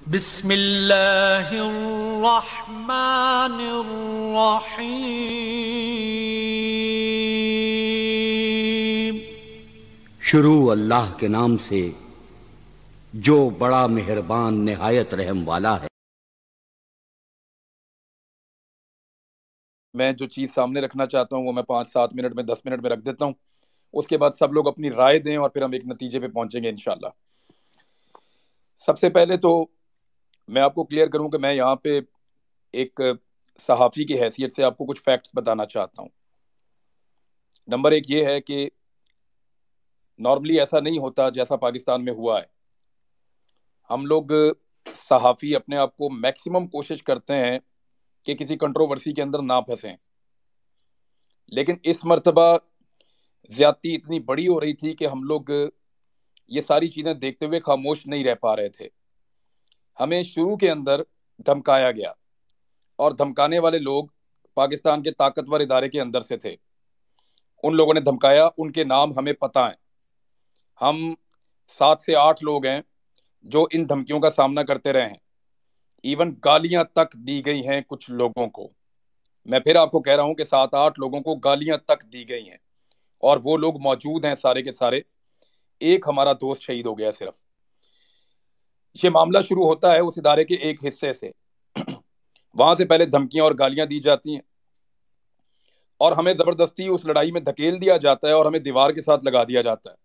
بسم اللہ الرحمن الرحیم۔ شروع اللہ کے نام سے جو بڑا مہربان نہایت رحم والا ہے۔ میں جو چیز سامنے رکھنا چاہتا ہوں وہ میں 5-7 منٹ میں 10 منٹ میں رکھ دیتا ہوں، اس کے بعد سب لوگ اپنی رائے دیں اور پھر ہم ایک نتیجے پہ پہنچیں گے انشاءاللہ۔ سب سے پہلے تو میں آپ کو کلیئر کروں کہ میں یہاں پہ ایک صحافی کی حیثیت سے آپ کو کچھ فیکٹس بتانا چاہتا ہوں۔ نمبر 1 یہ ہے کہ نارملی ایسا نہیں ہوتا جیسا پاکستان میں ہوا ہے۔ ہم لوگ صحافی اپنے آپ کو میکسیمم کوشش کرتے ہیں کہ کسی کنٹروورسی کے اندر نہ پھنسیں، لیکن اس مرتبہ زیادتی اتنی بڑی ہو رہی تھی کہ ہم لوگ یہ ساری چیزیں دیکھتے ہوئے خاموش نہیں رہ پا رہے تھے۔ ہمیں شروع کے اندر دھمکایا گیا اور دھمکانے والے لوگ پاکستان کے طاقتور ادارے کے اندر سے تھے۔ ان لوگوں نے دھمکایا، ان کے نام ہمیں پتہ ہیں۔ ہم 7 سے 8 لوگ ہیں جو ان دھمکیوں کا سامنا کرتے رہے ہیں، ایون گالیاں تک دی گئی ہیں کچھ لوگوں کو۔ میں پھر آپ کو کہہ رہا ہوں کہ 7-8 لوگوں کو گالیاں تک دی گئی ہیں، اور وہ لوگ موجود ہیں سارے کے سارے۔ ایک ہمارا دوست شہید ہو گیا صرف۔ یہ معاملہ شروع ہوتا ہے اس ادارے کے ایک حصے سے، وہاں سے پہلے دھمکیاں اور گالیاں دی جاتی ہیں اور ہمیں زبردستی اس لڑائی میں دھکیل دیا جاتا ہے اور ہمیں دیوار کے ساتھ لگا دیا جاتا ہے۔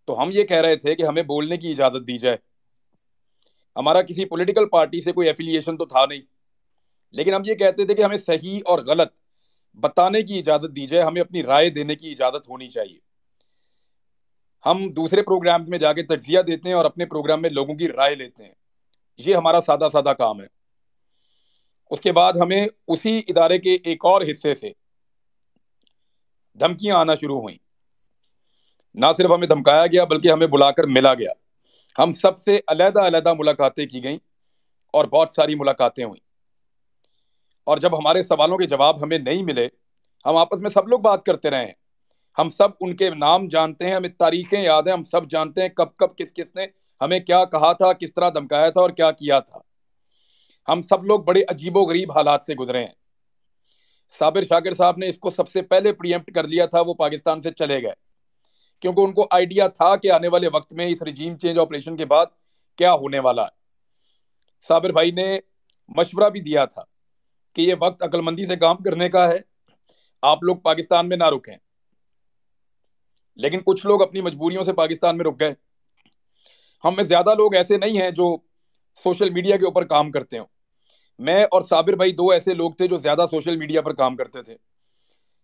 تو ہم یہ کہہ رہے تھے کہ ہمیں بولنے کی اجازت دی جائے۔ ہمارا کسی پولیٹیکل پارٹی سے کوئی ایفیلیشن تو تھا نہیں، لیکن ہم یہ کہتے تھے کہ ہمیں صحیح اور غلط بتانے کی اجازت دی جائے، ہمیں اپنی رائے دینے کی اجازت ہونی چاہیے۔ ہم دوسرے پروگرام میں جا کے تجزیہ دیتے ہیں اور اپنے پروگرام میں لوگوں کی رائے لیتے ہیں، یہ ہمارا سادہ سادہ کام ہے۔ اس کے بعد ہمیں اسی ادارے کے ایک اور حصے سے دھمکیاں آنا شروع ہوئیں۔ نہ صرف ہمیں دھمکایا گیا بلکہ ہمیں بلا کر ملا گیا۔ ہم سب سے علیحدہ علیحدہ ملاقاتیں کی گئیں اور بہت ساری ملاقاتیں ہوئیں، اور جب ہمارے سوالوں کے جواب ہمیں نہیں ملے، ہم آپس میں سب لوگ بات کرتے رہے ہیں۔ ہم سب ان کے نام جانتے ہیں، ہمیں تاریخیں یاد ہیں، ہم سب جانتے ہیں کب کب کس کس نے ہمیں کیا کہا تھا، کس طرح دھمکایا تھا اور کیا کیا تھا۔ ہم سب لوگ بڑے عجیب و غریب حالات سے گزرے ہیں۔ صابر شاکر صاحب نے اس کو سب سے پہلے پریمپٹ کر لیا تھا، وہ پاکستان سے چلے گئے کیونکہ ان کو آئیڈیا تھا کہ آنے والے وقت میں اس رجیم چینج آپریشن کے بعد کیا ہونے والا ہے۔ صابر بھائی نے مشورہ بھی دیا تھا کہ یہ وقت عقل مندی سے کام کرنے کا ہے، آپ لوگ پاکستان میں نہ رکیں، لیکن کچھ لوگ اپنی مجبوریوں سے پاکستان میں رک گئے۔ ہم میں زیادہ لوگ ایسے نہیں ہیں جو سوشل میڈیا کے اوپر کام کرتے ہوں۔ میں اور صابر بھائی 2 ایسے لوگ تھے جو زیادہ سوشل میڈیا پر کام کرتے تھے۔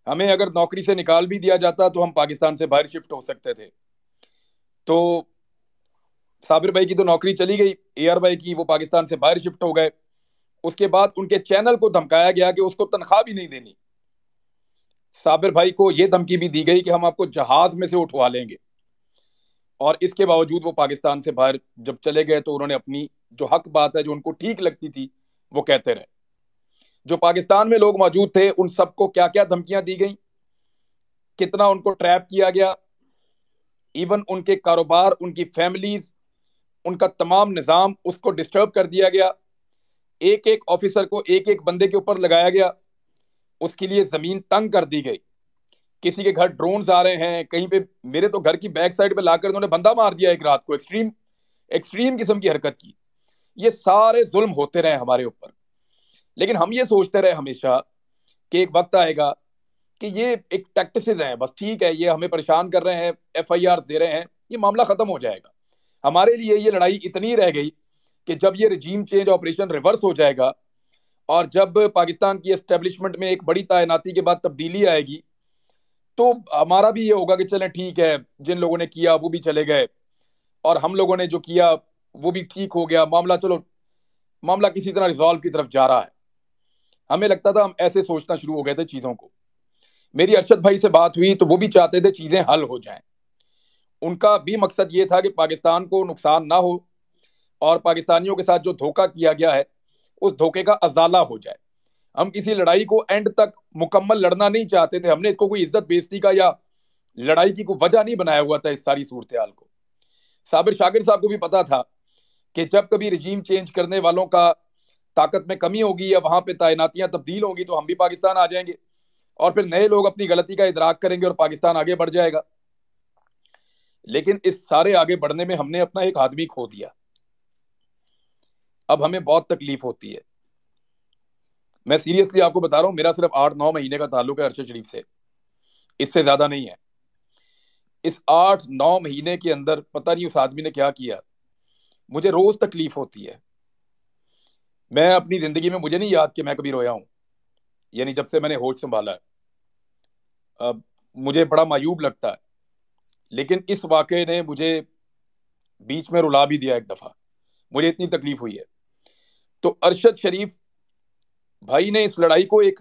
ہمیں اگر نوکری سے نکال بھی دیا جاتا تو ہم پاکستان سے باہر شفٹ ہو سکتے تھے۔ تو صابر بھائی کی تو نوکری چلی گئی، اے آر بھائی کی وہ پاکستان سے باہر شفٹ ہو گئے۔ اس کے بعد ان کے چینل کو دھمکایا گیا کہ اس کو تنخواہ بھی نہیں دینی۔ صابر بھائی کو یہ دھمکی بھی دی گئی کہ ہم آپ کو جہاز میں سے اٹھوا لیں گے، اور اس کے باوجود وہ پاکستان سے باہر جب چلے گئے تو انہوں نے اپنی جو حق بات ہے، جو ان کو ٹھیک لگتی تھی، وہ کہتے رہے۔ جو پاکستان میں لوگ موجود تھے ان سب کو کیا کیا دھمکیاں دی گئیں، کتنا ان کو ٹریپ کیا گیا، ایون ان کے کاروبار، ان کی فیملیز، ان کا تمام نظام اس کو ڈسٹرب کر دیا گیا۔ ایک ایک آفیسر کو ایک ایک بندے کے اوپر لگایا گیا، اس کے لیے زمین تنگ کر دی گئی۔ کسی کے گھر ڈرونز آ رہے ہیں، کہیں پہ میرے تو گھر کی بیک سائڈ پہ لا کر انہوں نے بندہ مار دیا ایک رات کو، ایکسٹریم قسم کی حرکت کی۔ یہ سارے ظلم ہوتے رہے ہمارے اوپر، لیکن ہم یہ سوچتے رہے ہمیشہ کہ ایک وقت آئے گا کہ یہ ایک ٹیکٹسز ہیں، بس ٹھیک ہے، یہ ہمیں پریشان کر رہے ہیں، ایف آئی آر دے رہے ہیں، یہ معاملہ ختم ہو جائے گا۔ ہمارے لیے یہ لڑائی اتنی رہ گئی کہ جب یہ رجیم چینج آپریشن ریورس ہو جائے گا اور جب پاکستان کی اسٹیبلشمنٹ میں ایک بڑی تعیناتی کے بعد تبدیلی آئے گی، تو ہمارا بھی یہ ہوگا کہ چلیں ٹھیک ہے، جن لوگوں نے کیا وہ بھی چلے گئے اور ہم لوگوں نے جو کیا وہ بھی ٹھیک ہو گیا، معاملہ چلو معاملہ کسی طرح ریزالو کی طرف جا رہا ہے۔ ہمیں لگتا تھا، ہم ایسے سوچنا شروع ہو گئے تھے چیزوں کو۔ میری ارشد بھائی سے بات ہوئی تو وہ بھی چاہتے تھے چیزیں حل ہو جائیں۔ ان کا بھی مقصد یہ تھا کہ پاکستان کو نقصان نہ ہو اور پاکستانیوں کے ساتھ جو دھوکہ کیا گیا ہے اس دھوکے کا ازالہ ہو جائے۔ ہم کسی لڑائی کو اینڈ تک مکمل لڑنا نہیں چاہتے تھے، ہم نے اس کو کوئی عزت بیزتی کا یا لڑائی کی کوئی وجہ نہیں بنایا ہوا تھا اس ساری صورتحال کو۔ صابر شاکر صاحب کو بھی پتا تھا کہ جب کبھی رجیم چینج کرنے والوں کا طاقت میں کمی ہوگی یا وہاں پہ تعیناتیاں تبدیل ہوں گی تو ہم بھی پاکستان آ جائیں گے اور پھر نئے لوگ اپنی غلطی کا ادراک کریں گے اور پاکستان آگے بڑھ جائے گا. لیکن اس سارے آگے بڑھنے میں ہم نے اپنا ایک آدمی کھو دیا. اب ہمیں بہت تکلیف ہوتی ہے. میں سیریسلی آپ کو بتا رہا ہوں, میرا صرف 8-9 مہینے کا تعلق ہے ارشد شریف سے, اس سے زیادہ نہیں ہے. اس 8-9 مہینے کے اندر پتہ نہیں اس آدمی نے کیا کیا, مجھے روز تکلیف ہوتی ہے. میں اپنی زندگی میں مجھے نہیں یاد کہ میں کبھی رویا ہوں, یعنی جب سے میں نے ہوش سنبھالا ہے. اب مجھے بڑا معیوب لگتا ہے, لیکن اس واقعے نے مجھے بیچ میں رلا بھی دیا ایک دفعہ, مجھے اتنی تکلیف ہوئی ہے. تو ارشد شریف بھائی نے اس لڑائی کو ایک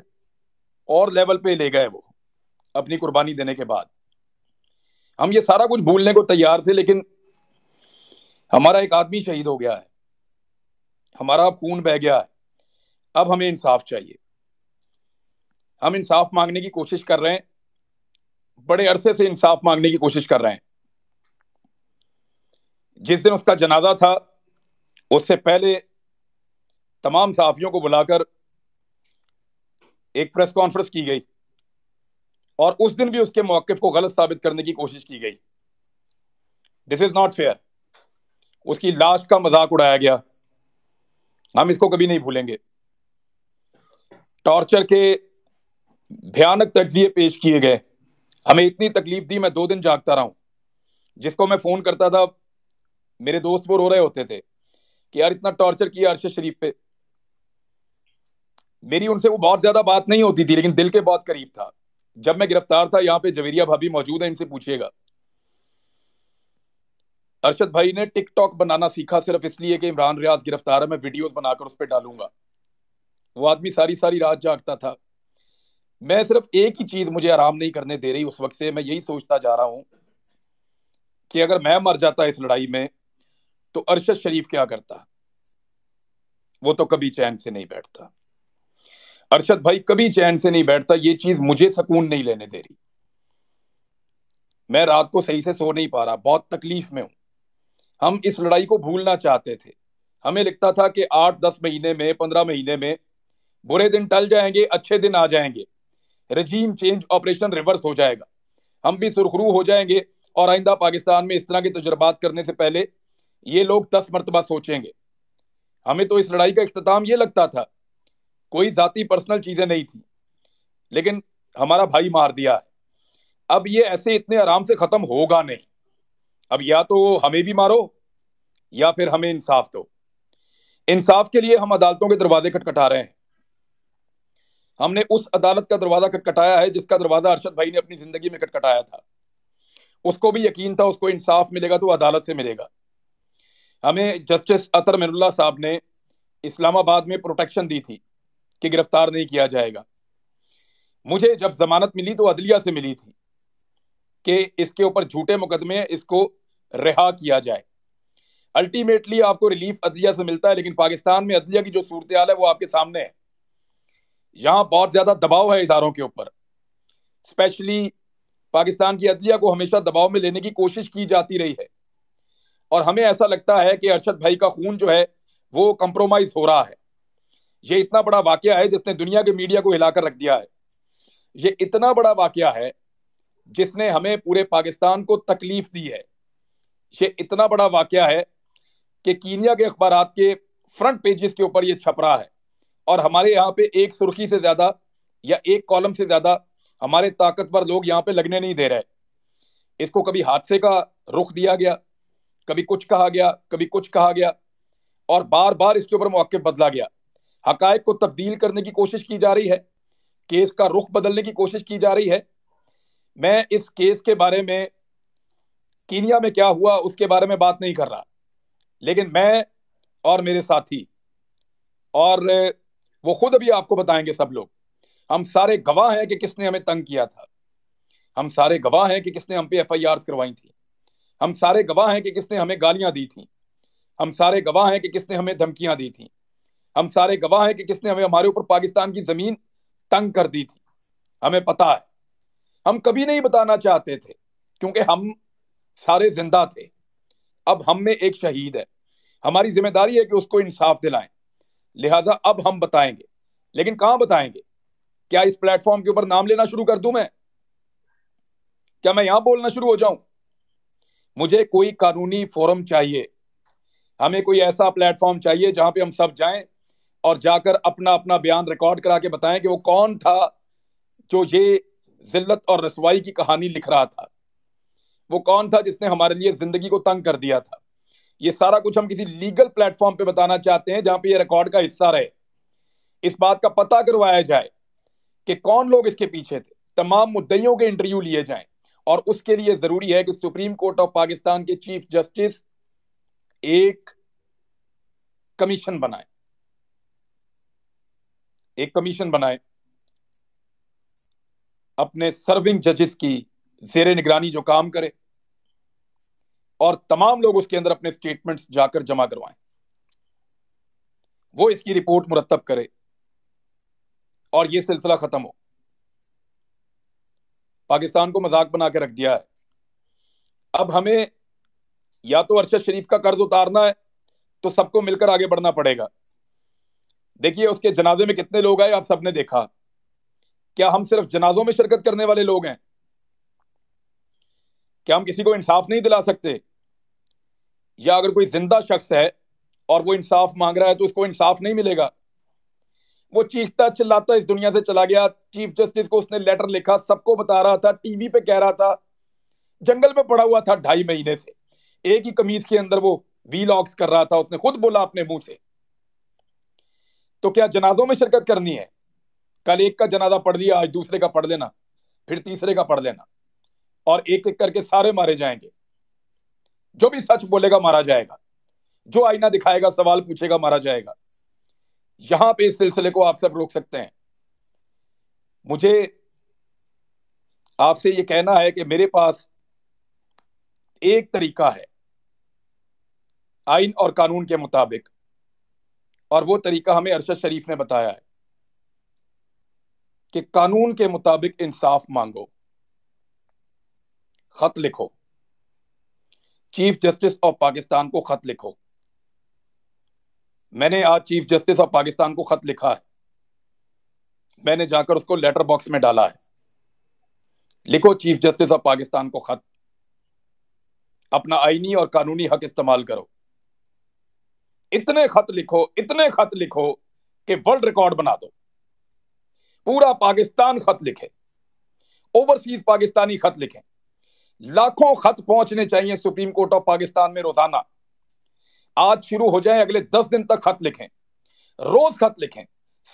اور لیول پہ لے گئے, وہ اپنی قربانی دینے کے بعد. ہم یہ سارا کچھ بھولنے کو تیار تھے, لیکن ہمارا ایک آدمی شہید ہو گیا ہے, ہمارا خون بہ گیا ہے. اب ہمیں انصاف چاہیے. ہم انصاف مانگنے کی کوشش کر رہے ہیں, بڑے عرصے سے انصاف مانگنے کی کوشش کر رہے ہیں. جس دن اس کا جنازہ تھا اس سے پہلے تمام صحافیوں کو بلا کر ایک پریس کانفرنس کی گئی, اور اس دن بھی اس کے موقف کو غلط ثابت کرنے کی کوشش کی گئی. دس از ناٹ فیئر. اس کی لاش کا مذاق اڑایا گیا, ہم اس کو کبھی نہیں بھولیں گے. ٹارچر کے بھیانک تجزیے پیش کیے گئے, ہمیں اتنی تکلیف دی, میں 2 دن جاگتا رہا ہوں. جس کو میں فون کرتا تھا, میرے دوست وہ رو رہے ہوتے تھے کہ یار اتنا ٹارچر کیا ارشد شریف پہ. میری ان سے وہ بہت زیادہ بات نہیں ہوتی تھی, لیکن دل کے بہت قریب تھا. جب میں گرفتار تھا, یہاں پہ جویریہ بھابی موجود ہیں, ان سے پوچھیے گا, ارشد بھائی نے ٹک ٹاک بنانا سیکھا صرف اس لیے کہ عمران ریاض گرفتار ہے, میں ویڈیوز بنا کر اس پہ ڈالوں گا. وہ آدمی ساری ساری رات جاگتا تھا. میں صرف ایک ہی چیز مجھے آرام نہیں کرنے دے رہی اس وقت سے, میں یہی سوچتا جا رہا ہوں کہ اگر میں مر جاتا اس لڑائی میں تو ارشد شریف کیا کرتا. وہ تو کبھی چین سے نہیں بیٹھتا. ارشد بھائی کبھی چین سے نہیں بیٹھتا. یہ چیز مجھے سکون نہیں لینے دے رہی. میں رات کو صحیح سے سو نہیں پا رہا, بہت تکلیف میں ہوں. ہم اس لڑائی کو بھولنا چاہتے تھے. ہمیں لگتا تھا کہ 8-10 مہینے میں, 15 مہینے میں برے دن ٹل جائیں گے, اچھے دن آ جائیں گے, رجیم چینج آپریشن ریورس ہو جائے گا, ہم بھی سرخرو ہو جائیں گے, اور آئندہ پاکستان میں اس طرح کے تجربات کرنے سے پہلے یہ لوگ 10 مرتبہ سوچیں گے. ہمیں تو اس لڑائی کا اختتام یہ لگتا تھا, کوئی ذاتی پرسنل چیزیں نہیں تھی, لیکن ہمارا بھائی مار دیا ہے. اب یہ ایسے اتنے آرام سے ختم ہوگا نہیں. اب یا تو ہمیں بھی مارو یا پھر ہمیں انصاف دو. انصاف کے لیے ہم عدالتوں کے دروازے کھٹکھٹا رہے ہیں. ہم نے اس عدالت کا دروازہ کھٹکھٹایا ہے جس کا دروازہ ارشد بھائی نے اپنی زندگی میں کھٹکھٹایا تھا. اس کو بھی یقین تھا اس کو انصاف ملے گا تو عدالت سے ملے گا. ہمیں جسٹس اطہر من اللہ صاحب نے اسلام آباد میں پروٹیکشن دی تھی کہ گرفتار نہیں کیا جائے گا. مجھے جب ضمانت ملی تو عدلیہ سے ملی تھی کہ اس کے اوپر جھوٹے مقدمے, اس کو رہا کیا جائے. الٹیمیٹلی آپ کو ریلیف عدلیہ سے ملتا ہے, لیکن پاکستان میں عدلیہ کی جو صورتحال ہے وہ آپ کے سامنے ہے. یہاں بہت زیادہ دباؤ ہے اداروں کے اوپر. اسپیشلی پاکستان کی عدلیہ کو ہمیشہ دباؤ میں لینے کی کوشش کی جاتی رہی ہے, اور ہمیں ایسا لگتا ہے کہ ارشد بھائی کا خون جو ہے وہ کمپرومائز ہو رہا ہے. یہ اتنا بڑا واقعہ ہے جس نے دنیا کے میڈیا کو ہلا کر رکھ دیا ہے. یہ اتنا بڑا واقعہ ہے جس نے ہمیں پورے پاکستان کو تکلیف دی ہے. یہ اتنا بڑا واقعہ ہے کہ کینیا کے اخبارات کے فرنٹ پیجز کے اوپر یہ چھپ رہا ہے, اور ہمارے یہاں پہ ایک سرخی سے زیادہ یا ایک کالم سے زیادہ ہمارے طاقتور لوگ یہاں پہ لگنے نہیں دے رہے. اس کو کبھی حادثے کا رخ دیا گیا, کبھی کچھ کہا گیا, کبھی کچھ کہا گیا, اور بار بار اس کے اوپر موقف بدلا گیا. حقائق کو تبدیل کرنے کی کوشش کی جا رہی ہے, کیس کا رخ بدلنے کی کوشش کی جا رہی ہے. میں اس کیس کے بارے میں, کینیا میں کیا ہوا اس کے بارے میں بات نہیں کر رہا, لیکن میں اور میرے ساتھی, اور وہ خود ابھی آپ کو بتائیں گے سب لوگ, ہم سارے گواہ ہیں کہ کس نے ہمیں تنگ کیا تھا. ہم سارے گواہ ہیں کہ کس نے ہم پہ FIRs کروائی تھی. ہم سارے گواہ ہیں کہ کس نے ہمیں گالیاں دی تھیں. ہم سارے گواہ ہیں کہ کس نے ہمیں دھمکیاں دی تھیں. ہم سارے گواہ ہیں کہ کس نے ہمارے اوپر پاکستان کی زمین تنگ کر دی تھی. ہمیں پتا ہے. ہم کبھی نہیں بتانا چاہتے تھے کیونکہ ہم سارے زندہ تھے. اب ہم میں ایک شہید ہے. ہماری ذمہ داری ہے کہ اس کو انصاف دلائیں. لہٰذا اب ہم بتائیں گے, لیکن کہاں بتائیں گے؟ کیا اس پلیٹ فارم کے اوپر نام لینا شروع کر دوں میں؟ کیا میں یہاں بولنا شروع ہو جاؤں؟ مجھے کوئی قانونی فورم چاہیے, ہمیں کوئی ایسا پلیٹ فارم چاہیے جہاں پہ ہم سب جائیں اور جا کر اپنا اپنا بیان ریکارڈ کرا کے بتائیں کہ وہ کون تھا جو یہ ذلت اور رسوائی کی کہانی لکھ رہا تھا, وہ کون تھا جس نے ہمارے لیے زندگی کو تنگ کر دیا تھا. یہ سارا کچھ ہم کسی لیگل پلیٹ فارم پہ بتانا چاہتے ہیں جہاں پہ یہ ریکارڈ کا حصہ رہے. اس بات کا پتہ کروایا جائے کہ کون لوگ اس کے پیچھے تھے, تمام مدعیوں کے انٹرویو لیے جائیں, اور اس کے لیے ضروری ہے کہ سپریم کورٹ آف پاکستان کے چیف جسٹس ایک کمیشن بنائے, اپنے سرونگ ججز کی زیر نگرانی جو کام کرے, اور تمام لوگ اس کے اندر اپنے سٹیٹمنٹس جا کر جمع کروائیں. وہ اس کی رپورٹ مرتب کرے اور یہ سلسلہ ختم ہو. پاکستان کو مذاق بنا کے رکھ دیا ہے. اب ہمیں یا تو ارشد شریف کا قرض اتارنا ہے تو سب کو مل کر آگے بڑھنا پڑے گا. دیکھیے اس کے جنازے میں کتنے لوگ آئے آپ سب نے دیکھا. کیا ہم صرف جنازوں میں شرکت کرنے والے لوگ ہیں؟ کیا ہم کسی کو انصاف نہیں دلا سکتے؟ یا اگر کوئی زندہ شخص ہے اور وہ انصاف مانگ رہا ہے تو اس کو انصاف نہیں ملے گا؟ وہ چیختا چلاتا اس دنیا سے چلا گیا. چیف جسٹس کو اس نے لیٹر لکھا, سب کو بتا رہا تھا, ٹی وی پہ کہہ رہا تھا, جنگل میں پڑا ہوا تھا 2.5 مہینے سے, ایک ہی قمیض کے اندر وہ ویلاگز کر رہا تھا. اس نے خود بولا اپنے منہ سے. تو کیا جنازوں میں شرکت کرنی ہے؟ کل ایک کا جنازہ پڑھ دیا, آج دوسرے کا پڑھ لینا, پھر تیسرے کا پڑھ لینا, اور ایک ایک کر کے سارے مارے جائیں گے. جو بھی سچ بولے گا مارا جائے گا, جو آئینہ دکھائے گا, سوال پوچھے گا, مارا جائے گا. یہاں پہ اس سلسلے کو آپ سب روک سکتے ہیں. مجھے آپ سے یہ کہنا ہے کہ میرے پاس ایک طریقہ ہے آئین اور قانون کے مطابق, اور وہ طریقہ ہمیں ارشد شریف نے بتایا ہے کہ قانون کے مطابق انصاف مانگو. خط لکھو, چیف جسٹس آف پاکستان کو خط لکھو. میں نے آج چیف جسٹس آف پاکستان کو خط لکھا ہے, میں نے جا کر اس کو لیٹر باکس میں ڈالا ہے. لکھو چیف جسٹس آف پاکستان کو خط, اپنا آئینی اور قانونی حق استعمال کرو. اتنے خط لکھو کہ ورلڈ ریکارڈ بنا دو. پورا پاکستان خط لکھے, اوورسیز پاکستانی خط لکھیں. لاکھوں خط پہنچنے چاہیے سپریم کورٹ آف پاکستان میں روزانہ. آج شروع ہو جائیں, اگلے 10 دن تک خط لکھیں, روز خط لکھیں,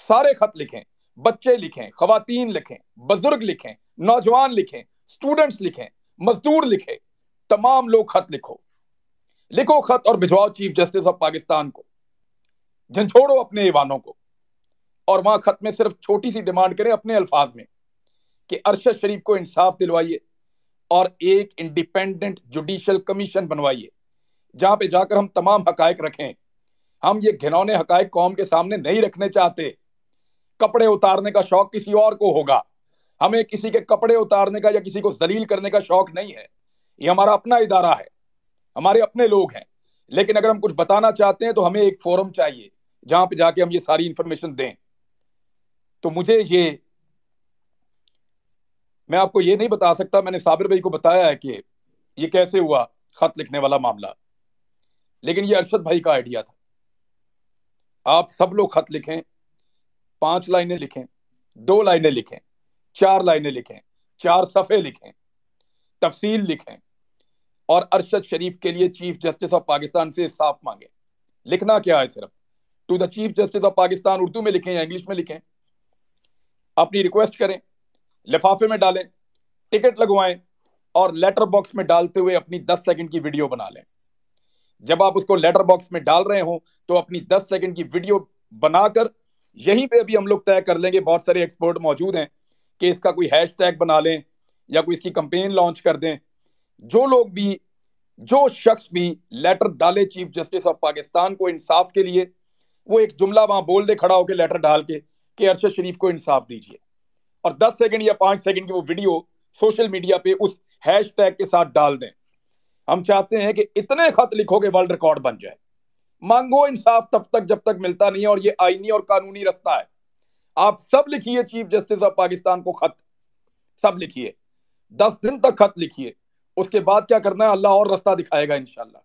سارے خط لکھیں. بچے لکھیں, خواتین لکھیں, بزرگ لکھیں, نوجوان لکھیں, سٹوڈنٹس لکھیں, مزدور لکھیں, تمام لوگ خط لکھو خط اور بھجواؤ چیف جسٹس آف پاکستان کو. جھنجھوڑو اپنے ایوانوں کو, اور وہاں خط میں صرف چھوٹی سی ڈیمانڈ کریں اپنے الفاظ میں کہ ارشد شریف کو انصاف دلوائیے اور ایک انڈیپینڈنٹ جوڈیشل کمیشن بنوائیے جہاں پہ جا کر ہم تمام حقائق رکھیں. ہم یہ گھنونے حقائق قوم کے سامنے نہیں رکھنے چاہتے. کپڑے اتارنے کا شوق کسی اور کو ہوگا, ہمیں کسی کے کپڑے اتارنے کا یا کسی کو ذلیل کرنے کا شوق نہیں ہے. یہ ہمارا اپنا ادارہ ہے, ہمارے اپنے لوگ ہیں. لیکن اگر ہم کچھ بتانا چاہتے ہیں تو ہمیں ایک فورم چاہیے جہاں پہ جا کے ہم یہ ساری انفارمیشن دیں. تو میں آپ کو یہ نہیں بتا سکتا. میں نے صابر بھائی کو بتایا ہے کہ یہ کیسے ہوا خط لکھنے والا معاملہ, لیکن یہ ارشد بھائی کا آئیڈیا تھا. آپ سب لوگ خط لکھیں, 5 لائنیں لکھیں, 2 لائنیں لکھیں, 4 لائنیں لکھیں, 4 صفحے لکھیں, تفصیل لکھیں, اور ارشد شریف کے لیے چیف جسٹس آف پاکستان سے انصاف مانگیں. لکھنا کیا ہے, صرف to the chief justice of Pakistan Urdu میں لکھیں یا انگلش میں لکھیں. اپنی ریکویسٹ کریں, لفافے میں ڈالیں, ٹکٹ لگوائیں, اور لیٹر باکس میں ڈالتے ہوئے اپنی 10 سیکنڈ کی ویڈیو بنا لیں. جب آپ اس کو لیٹر باکس میں ڈال رہے ہوں تو اپنی 10 سیکنڈ کی ویڈیو بنا کر یہیں پہ ابھی ہم لوگ طے کر لیں گے, بہت سارے ایکسپرٹ موجود ہیں, کہ اس کا کوئی ہیش ٹیگ بنا لیں یا کوئی اس کی کمپین لانچ کر دیں. جو شخص بھی لیٹر ڈالے چیف جسٹس آف پاکستان کو انصاف کے لیے, وہ ایک جملہ وہاں بول دے کھڑا ہو کے لیٹر ڈال کے کہ ارشد شریف کو انصاف دیجیے, اور 10 سیکنڈ یا 5 سیکنڈ کی وہ ویڈیو سوشل میڈیا پہ اس ہیش ٹیگ کے ساتھ ڈال دیں. ہم چاہتے ہیں کہ اتنے خط لکھو کہ ورلڈ ریکارڈ بن جائے. مانگو انصاف تب تک جب تک ملتا نہیں ہے، اور یہ آئینی اور قانونی رستہ ہے. آپ سب لکھیے چیف جسٹس آف پاکستان کو خط، سب لکھیے، 10 دن تک خط لکھیے. اس کے بعد کیا کرنا ہے اللہ اور رستہ دکھائے گا انشاءاللہ.